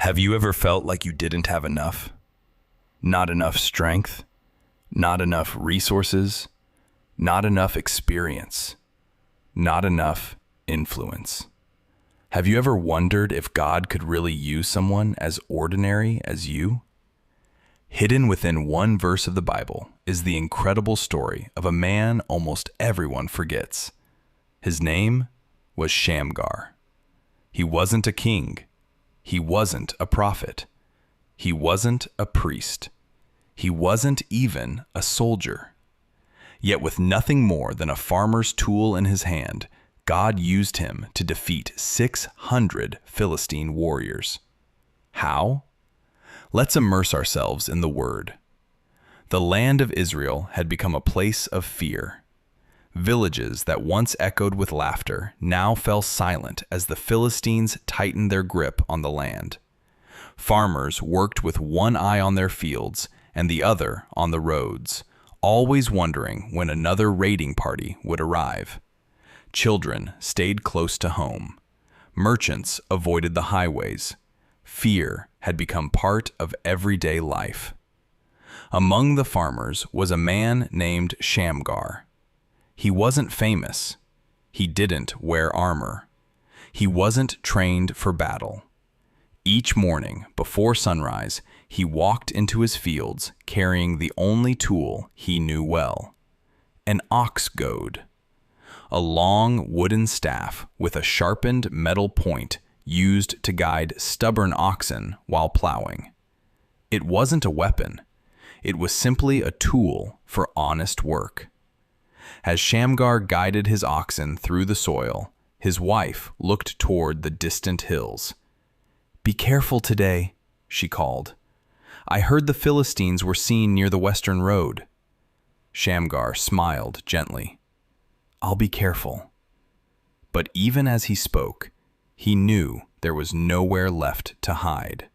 Have you ever felt like you didn't have enough? Not enough strength, not enough resources, not enough experience, not enough influence. Have you ever wondered if God could really use someone as ordinary as you? Hidden within one verse of the Bible is the incredible story of a man almost everyone forgets. His name was Shamgar. He wasn't a king. He wasn't a prophet. He wasn't a priest. He wasn't even a soldier. Yet with nothing more than a farmer's tool in his hand, God used him to defeat 600 Philistine warriors. How? Let's immerse ourselves in the Word. The land of Israel had become a place of fear. Villages that once echoed with laughter now fell silent as the Philistines tightened their grip on the land. Farmers worked with one eye on their fields and the other on the roads, always wondering when another raiding party would arrive. Children stayed close to home. Merchants avoided the highways. Fear had become part of everyday life. Among the farmers was a man named Shamgar. He wasn't famous. He didn't wear armor. He wasn't trained for battle. Each morning, before sunrise, he walked into his fields carrying the only tool he knew well, an ox goad, a long wooden staff with a sharpened metal point used to guide stubborn oxen while plowing. It wasn't a weapon. It was simply a tool for honest work. As Shamgar guided his oxen through the soil, his wife looked toward the distant hills. "Be careful today," she called. "I heard the Philistines were seen near the western road." Shamgar smiled gently. "I'll be careful." But even as he spoke, he knew there was nowhere left to hide.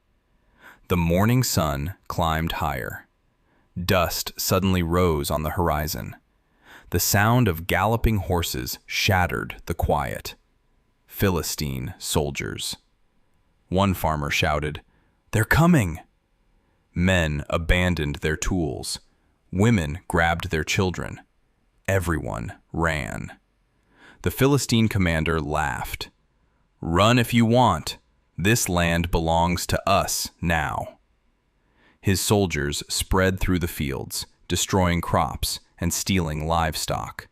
The morning sun climbed higher. Dust suddenly rose on the horizon. The sound of galloping horses shattered the quiet. Philistine soldiers. One farmer shouted, "They're coming!" Men abandoned their tools. Women grabbed their children. Everyone ran. The Philistine commander laughed. "Run if you want. This land belongs to us now." His soldiers spread through the fields, destroying crops and stealing livestock.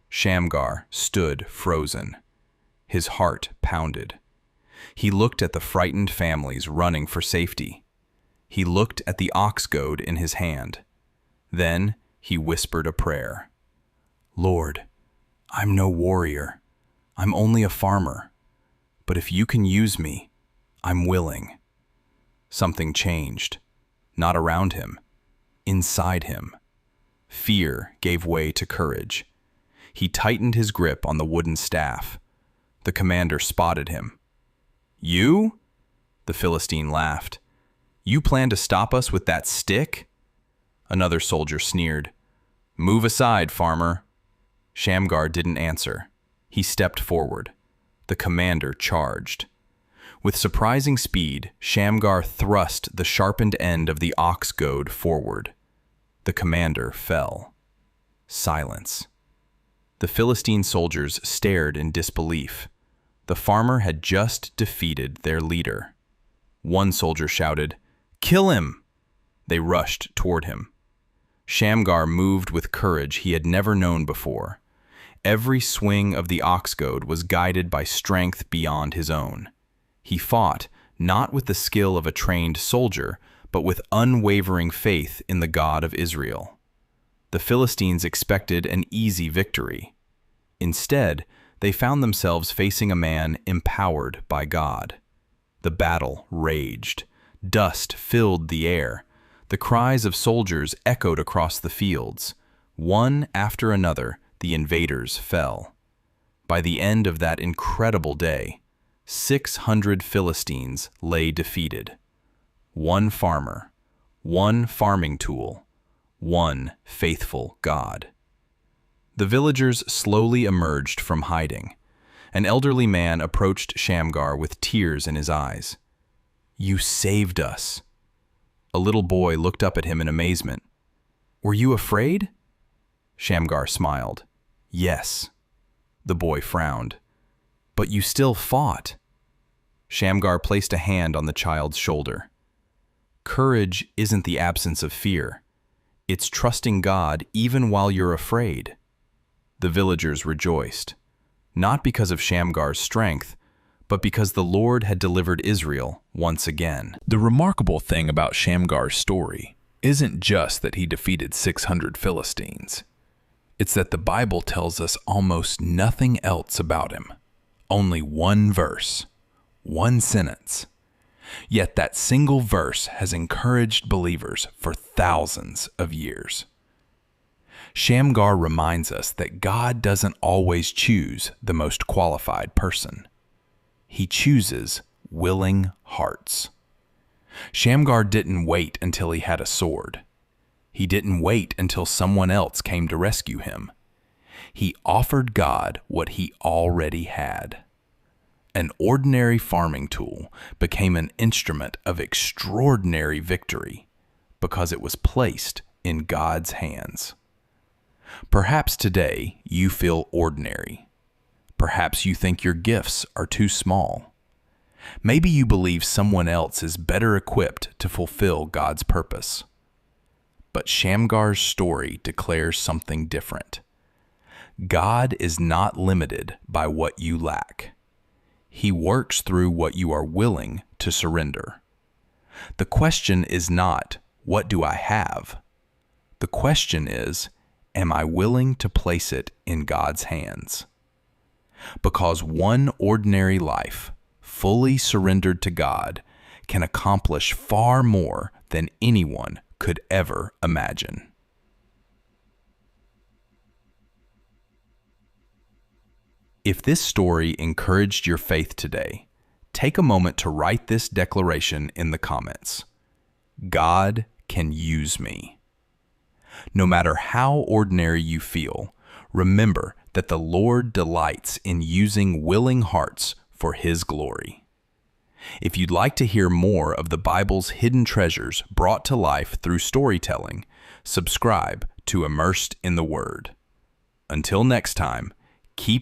Shamgar stood frozen. His heart pounded. He looked at the frightened families running for safety. He looked at the ox goad in his hand. Then he whispered a prayer. "Lord, I'm no warrior. I'm only a farmer. But if you can use me, I'm willing." Something changed. Not around him. Inside him. Fear gave way to courage. He tightened his grip on the wooden staff. The commander spotted him. "You?" The Philistine laughed. "You plan to stop us with that stick?" Another soldier sneered. "Move aside, farmer." Shamgar didn't answer. He stepped forward. The commander charged. With surprising speed, Shamgar thrust the sharpened end of the ox goad forward. The commander fell. Silence. The Philistine soldiers stared in disbelief. The farmer had just defeated their leader. One soldier shouted, "Kill him!" They rushed toward him. Shamgar moved with courage he had never known before. Every swing of the ox goad was guided by strength beyond his own. He fought not with the skill of a trained soldier, but with unwavering faith in the God of Israel. The Philistines expected an easy victory. Instead, they found themselves facing a man empowered by God. The battle raged. Dust filled the air. The cries of soldiers echoed across the fields. One after another, the invaders fell. By the end of that incredible day, 600 Philistines lay defeated. One farmer, one farming tool, one faithful God. The villagers slowly emerged from hiding. An elderly man approached Shamgar with tears in his eyes. You saved us." A little boy looked up at him in amazement. "Were you afraid?" Shamgar smiled. "Yes." The boy frowned. "But you still fought." Shamgar placed a hand on the child's shoulder. Courage isn't the absence of fear. It's trusting God even while you're afraid. The villagers rejoiced, not because of Shamgar's strength, but because the Lord had delivered Israel once again. The remarkable thing about Shamgar's story isn't just that he defeated 600 Philistines. It's that the Bible tells us almost nothing else about him. Only one verse, one sentence. Yet that single verse has encouraged believers for thousands of years. Shamgar reminds us that God doesn't always choose the most qualified person. He chooses willing hearts. Shamgar didn't wait until he had a sword. He didn't wait until someone else came to rescue him. He offered God what he already had. An ordinary farming tool became an instrument of extraordinary victory because it was placed in God's hands. Perhaps today you feel ordinary. Perhaps you think your gifts are too small. Maybe you believe someone else is better equipped to fulfill God's purpose. But Shamgar's story declares something different. God is not limited by what you lack. He works through what you are willing to surrender. The question is not, what do I have? The question is, am I willing to place it in God's hands? Because one ordinary life, fully surrendered to God, can accomplish far more than anyone could ever imagine. If this story encouraged your faith today, take a moment to write this declaration in the comments. God can use me. No matter how ordinary you feel, remember that the Lord delights in using willing hearts for His glory. If you'd like to hear more of the Bible's hidden treasures brought to life through storytelling, subscribe to Immersed in the Word. Until next time, keep